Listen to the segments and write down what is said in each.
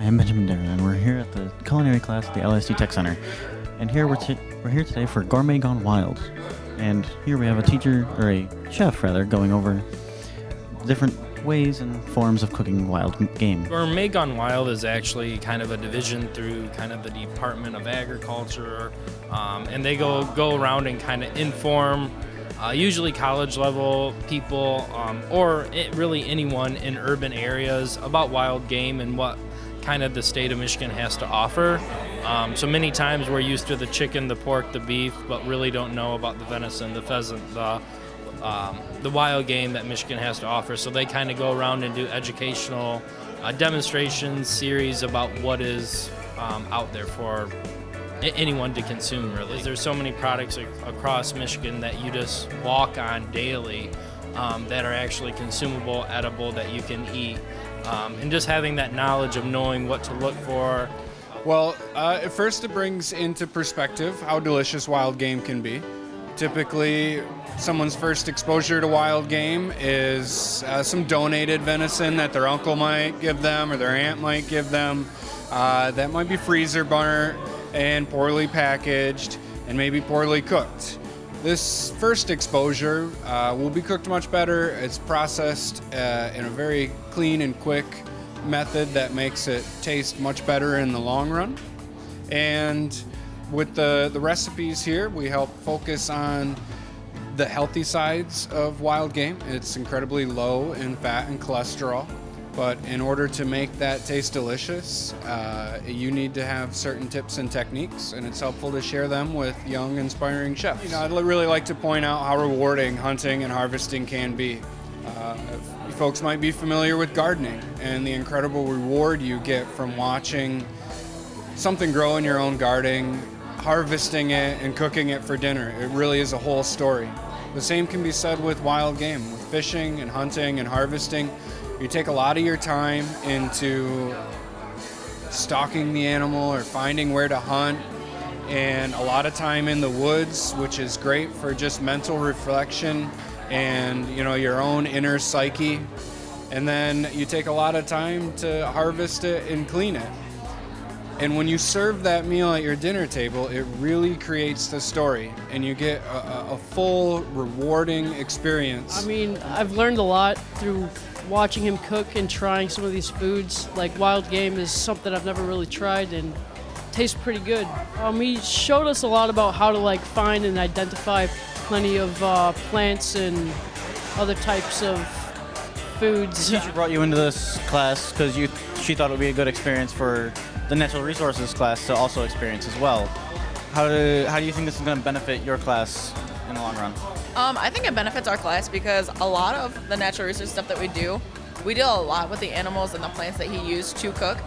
I am Benjamin Darren, and we're here at the culinary class at the LISD Tech Center. And here we're here today for Gourmet Gone Wild. And here we have a teacher, or a chef rather, going over different ways and forms of cooking wild game. Gourmet Gone Wild is actually kind of a division through kind of the Department of Agriculture, and they go around and kind of inform usually college level people or really anyone in urban areas about wild game and what kind of the state of Michigan has to offer. So many times we're used to the chicken, the pork, the beef, but really don't know about the venison, the pheasant, the wild game that Michigan has to offer. So they kind of go around and do educational demonstrations, series about what is out there for anyone to consume, really. There's so many products across Michigan that you just walk on daily that are actually consumable, edible, that you can eat. And just having that knowledge of knowing what to look for. Well, at first it brings into perspective how delicious wild game can be. Typically, someone's first exposure to wild game is some donated venison that their uncle might give them or their aunt might give them. That might be freezer burnt and poorly packaged and maybe poorly cooked. This first exposure will be cooked much better. It's processed in a very clean and quick method that makes it taste much better in the long run. And with the recipes here, we help focus on the healthy sides of wild game. It's incredibly low in fat and cholesterol, but in order to make that taste delicious, you need to have certain tips and techniques, and it's helpful to share them with young, inspiring chefs. I'd really like to point out how rewarding hunting and harvesting can be. Folks might be familiar with gardening and the incredible reward you get from watching something grow in your own garden, harvesting it and cooking it for dinner. It really is a whole story. The same can be said with wild game, with fishing and hunting and harvesting. You take a lot of your time into stalking the animal or finding where to hunt, and a lot of time in the woods, which is great for just mental reflection and your own inner psyche. And then you take a lot of time to harvest it and clean it. And when you serve that meal at your dinner table, it really creates the story, and you get a full, rewarding experience. I mean, I've learned a lot through watching him cook and trying some of these foods. Like wild game is something I've never really tried and tastes pretty good. He showed us a lot about how to find and identify plenty of plants and other types of foods. The teacher brought you into this class because she thought it would be a good experience for the natural resources class to also experience as well. How do you think this is going to benefit your class in the long run? I think it benefits our class because a lot of the natural resource stuff that we deal a lot with the animals and the plants that he used to cook.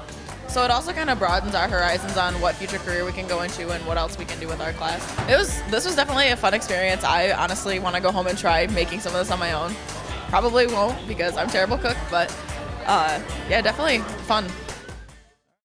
So it also kind of broadens our horizons on what future career we can go into and what else we can do with our class. This was definitely a fun experience. I honestly want to go home and try making some of this on my own. Probably won't because I'm a terrible cook, but yeah, definitely fun.